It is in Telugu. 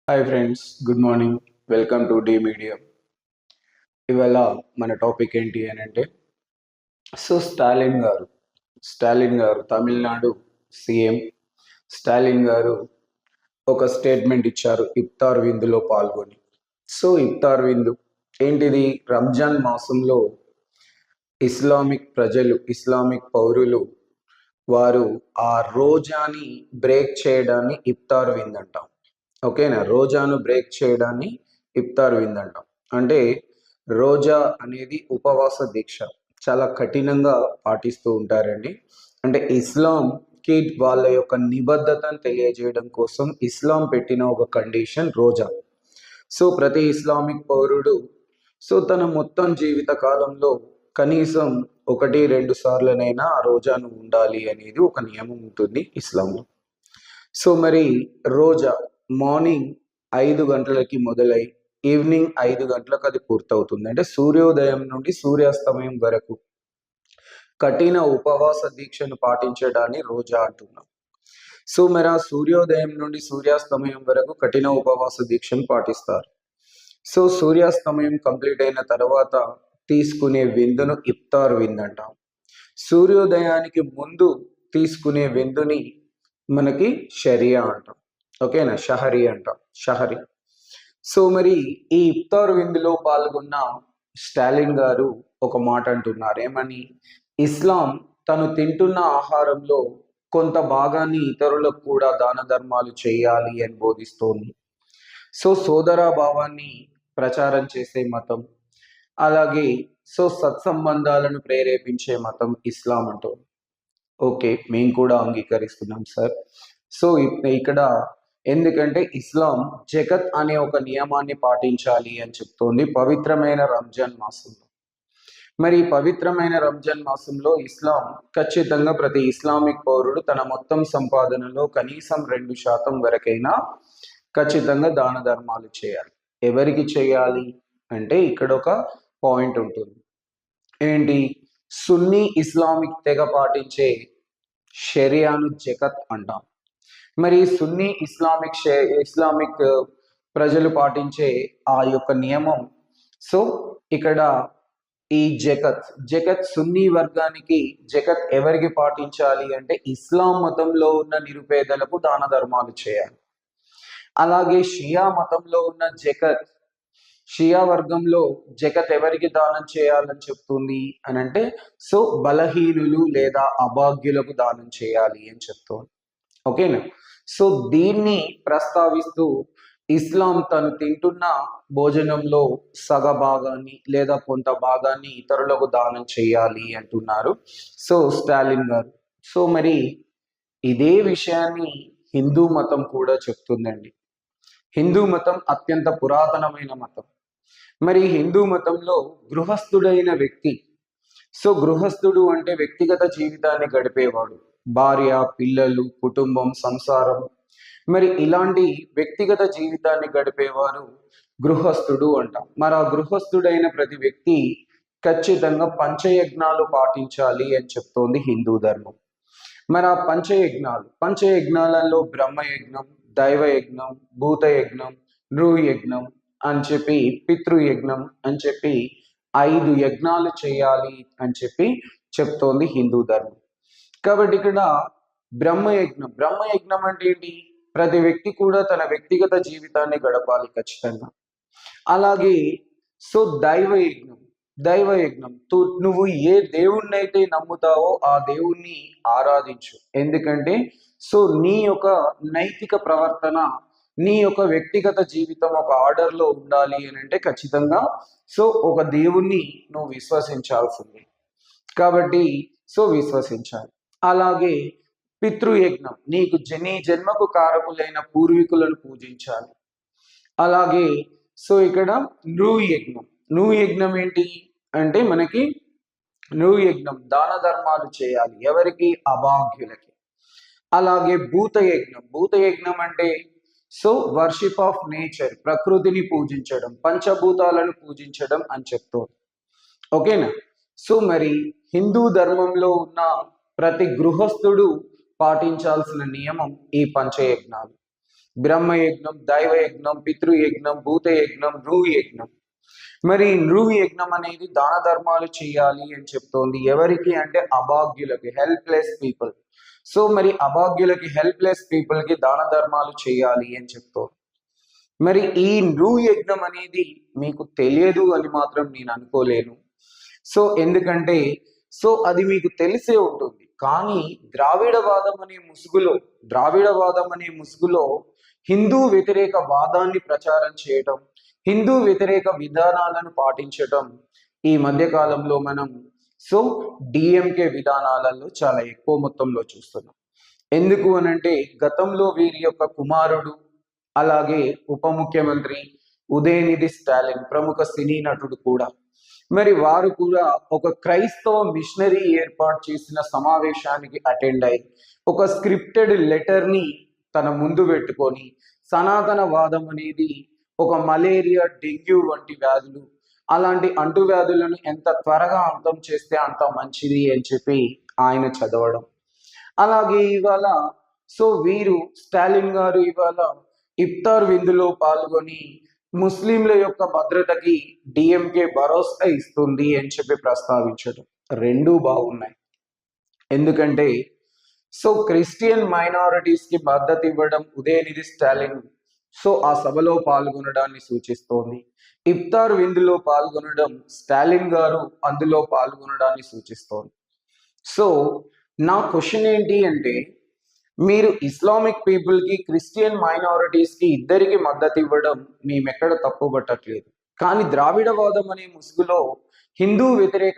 Hi friends, good morning. Welcome to the medium. ఇవాళ మన టాపిక్ ఏంటి అని అంటే స్టాలిన్ గారు తమిళనాడు సీఎం. స్టాలిన్ గారు ఒక స్టేట్మెంట్ ఇచ్చారు ఇఫ్తార్ విందులో పాల్గొని. ఇఫ్తార్ విందు ఏంటిది? రంజాన్ మాసంలో ఇస్లామిక్ పౌరులు వారు ఆ రోజాని బ్రేక్ చేయడాన్ని ఇఫ్తార్ విందు అంటాం. ఓకేనా? రోజాను బ్రేక్ చేయడాన్ని ఇఫ్తార్ విందు అంటాం. అంటే రోజా అనేది ఉపవాస దీక్ష, చాలా కఠినంగా పాటిస్తూ ఉంటారండి. అంటే ఇస్లాంకి వాళ్ళ యొక్క నిబద్ధతను తెలియజేయడం కోసం ఇస్లాం పెట్టిన ఒక కండిషన్ రోజా. ప్రతి ఇస్లామిక్ పౌరుడు తన మొత్తం జీవిత కాలంలో కనీసం 1-2 సార్లనైనా ఆ రోజాను ఉండాలి అనేది ఒక నియమం ఉంటుంది ఇస్లాంలో. మరి రోజా మార్నింగ్ 5 గంటలకి మొదలై ఈవినింగ్ 5 గంటలకు అది పూర్తవుతుంది. అంటే సూర్యోదయం నుండి సూర్యాస్తమయం వరకు కఠిన ఉపవాస దీక్షను పాటించడాన్ని రోజా అంటున్నాం. మరి ఆ సూర్యోదయం నుండి సూర్యాస్తమయం వరకు కఠిన ఉపవాస దీక్షను పాటిస్తారు. సూర్యాస్తమయం కంప్లీట్ అయిన తర్వాత తీసుకునే విందును ఇఫ్తార్ విందు అంటాం. సూర్యోదయానికి ముందు తీసుకునే విందుని మనకి షరియా అంటాం. ఓకేనా? షహరీ అంటాం. షహరీ. మరి ఈ ఇఫ్తార్ విందులో పాల్గొన్న స్టాలిన్ గారు ఒక మాట అంటున్నారు. ఏమని? ఇస్లాం తను తింటున్న ఆహారంలో కొంత భాగాన్ని ఇతరులకు కూడా దాన ధర్మాలు చేయాలి అని బోధిస్తోంది. సోదరాభావాన్ని ప్రచారం చేసే మతం, అలాగే సత్సంబంధాలను ప్రేరేపించే మతం ఇస్లాం అంటుంది. ఓకే, మేము కూడా అంగీకరిస్తున్నాం సార్. ఇక్కడ ఎందుకంటే ఇస్లాం జకత్ అనే ఒక నియమాన్ని పాటించాలి అని చెప్తోంది పవిత్రమైన రంజాన్ మాసంలో. మరి పవిత్రమైన రంజాన్ మాసంలో ఇస్లాం ఖచ్చితంగా ప్రతి ఇస్లామిక్ పౌరుడు తన మొత్తం సంపాదనలో కనీసం 2% వరకైనా ఖచ్చితంగా దాన ధర్మాలు చేయాలి. ఎవరికి చేయాలి అంటే ఇక్కడ ఒక పాయింట్ ఉంటుంది. ఏంటి? సున్నీ ఇస్లామిక్ తెగ పాటించే షరియాను జకత్ అంటాం. మరి సున్నీ ఇస్లామిక్ ప్రజలు పాటించే ఆ యొక్క నియమం. ఇక్కడ ఈ జకత్ సున్నీ వర్గానికి జకత్ ఎవరికి పాటించాలి అంటే ఇస్లాం మతంలో ఉన్న నిరుపేదలకు దాన ధర్మాలు చేయాలి. అలాగే షియా మతంలో ఉన్న షియా వర్గంలో జకత్ ఎవరికి దానం చేయాలని చెప్తుంది అని అంటే బలహీనులు లేదా అభాగ్యులకు దానం చేయాలి అని చెప్తోంది. ఓకేనా? దీన్ని ప్రస్తావిస్తూ ఇస్లాం తను తింటున్న భోజనంలో సగ భాగాన్ని లేదా కొంత భాగాన్ని ఇతరులకు దానం చేయాలి అంటున్నారు స్టాలిన్ గారు. మరి ఇదే విషయాన్ని హిందూ మతం కూడా చెప్తుందండి. హిందూ మతం అత్యంత పురాతనమైన మతం. మరి హిందూ మతంలో గృహస్థుడైన వ్యక్తి, గృహస్థుడు అంటే వ్యక్తిగత జీవితాన్ని గడిపేవాడు, భార్య, పిల్లలు, కుటుంబం, సంసారం, మరి ఇలాంటి వ్యక్తిగత జీవితాన్ని గడిపేవారు గృహస్థుడు అంటాం. మరి ఆ గృహస్థుడైన ప్రతి వ్యక్తి ఖచ్చితంగా పంచయజ్ఞాలు పాటించాలి అని చెప్తోంది హిందూ ధర్మం. మరి ఆ పంచయజ్ఞాలలో బ్రహ్మయజ్ఞం, దైవయజ్ఞం, భూతయజ్ఞం, నృయజ్ఞం అని చెప్పి, పితృయజ్ఞం అని చెప్పి 5 యజ్ఞాలు చేయాలి అని చెప్పి చెప్తోంది హిందూ ధర్మం. కాబట్టి ఇక్కడ బ్రహ్మయజ్ఞం అంటే ఏంటి? ప్రతి వ్యక్తి కూడా తన వ్యక్తిగత జీవితాన్ని గడపాలి ఖచ్చితంగా. అలాగే దైవయజ్ఞం నువ్వు ఏ దేవుణ్ణి అయితే నమ్ముతావో ఆ దేవుణ్ణి ఆరాధించు. ఎందుకంటే నీ యొక్క నైతిక ప్రవర్తన, నీ యొక్క వ్యక్తిగత జీవితం ఒక ఆర్డర్లో ఉండాలి అని అంటే ఖచ్చితంగా ఒక దేవుణ్ణి నువ్వు విశ్వసించాల్సింది. కాబట్టి విశ్వసించాలి. అలాగే పితృయజ్ఞం, నీకు నీ జన్మకు కారకులైన పూర్వీకులను పూజించాలి. అలాగే ఇక్కడ నృయజ్ఞం ఏంటి అంటే మనకి దాన ధర్మాలు చేయాలి. ఎవరికి? అభాగ్యులకి. అలాగే భూతయజ్ఞం అంటే వర్షిప్ ఆఫ్ నేచర్, ప్రకృతిని పూజించడం, పంచభూతాలను పూజించడం అని చెప్తారు. ఓకేనా? మరి హిందూ ధర్మంలో ఉన్న ప్రతి గృహస్థుడు పాటించాల్సిన నియమం ఈ పంచయజ్ఞాలు. బ్రహ్మయజ్ఞం, దైవయజ్ఞం, పితృయజ్ఞం, భూతయజ్ఞం, నృయజ్ఞం. మరి నృయజ్ఞం అనేది దాన ధర్మాలు చేయాలి అని చెప్తోంది. ఎవరికి అంటే అభాగ్యులకి, హెల్ప్లెస్ పీపుల్. సో మరి అభాగ్యులకి, హెల్ప్లెస్ పీపుల్ కి దాన ధర్మాలు చేయాలి అని చెప్తోంది. మరి ఈ నృయజ్ఞం అనేది మీకు తెలియదు అని మాత్రం నేను అనుకోలేను. సో ఎందుకంటే అది మీకు తెలిసే ఉంటుంది. కానీ ద్రావిడవాదం అనే ముసుగులో హిందూ వ్యతిరేక వాదాన్ని ప్రచారం చేయటం, హిందూ వ్యతిరేక విధానాలను పాటించటం ఈ మధ్య కాలంలో మనం డిఎంకే విధానాలలో చాలా ఎక్కువ మొత్తంలో చూస్తున్నాం. ఎందుకు అనంటే గతంలో వీరి యొక్క కుమారుడు, అలాగే ఉప ముఖ్యమంత్రి ఉదయనిధి స్టాలిన్, ప్రముఖ సినీ నటుడు కూడా, మరి వారు కూడా ఒక క్రైస్తవ మిషనరీ ఏర్పాటు చేసిన సమావేశానికి అటెండ్ అయి ఒక స్క్రిప్టెడ్ లెటర్ని తన ముందు పెట్టుకొని సనాతనవాదం అనేది ఒక మలేరియా, డెంగ్యూ వంటి వ్యాధులు, అలాంటి అంటువ్యాధులను ఎంత త్వరగా అంతం చేస్తే అంత మంచిది అని చెప్పి ఆయన చదవడం. అలాగే ఇవాళ వీరు స్టాలిన్ గారు ఇవాళ ఇఫ్తార్ విందులో పాల్గొని ముస్లింల యొక్క భద్రతకి డిఎంకే భరోసా ఇస్తుంది అని చెప్పి ప్రస్తావించడం రెండూ బాగున్నాయి. ఎందుకంటే క్రిస్టియన్ మైనారిటీస్ కి మద్దతు ఇవ్వడం ఉదయనిధి స్టాలిన్ ఆ సభలో పాల్గొనడాన్ని సూచిస్తోంది. ఇఫ్తార్ విందులో పాల్గొనడం స్టాలిన్ గారు అందులో పాల్గొనడాన్ని సూచిస్తోంది. నా క్వశ్చన్ ఏంటి అంటే, మీరు ఇస్లామిక్ పీపుల్ కి, క్రిస్టియన్ మైనారిటీస్ కి ఇద్దరికి మద్దతు ఇవ్వడం మేమెక్కడ తప్పు పట్టట్లేదు. కానీ ద్రావిడవాదం అనే ముసుగులో హిందూ వ్యతిరేక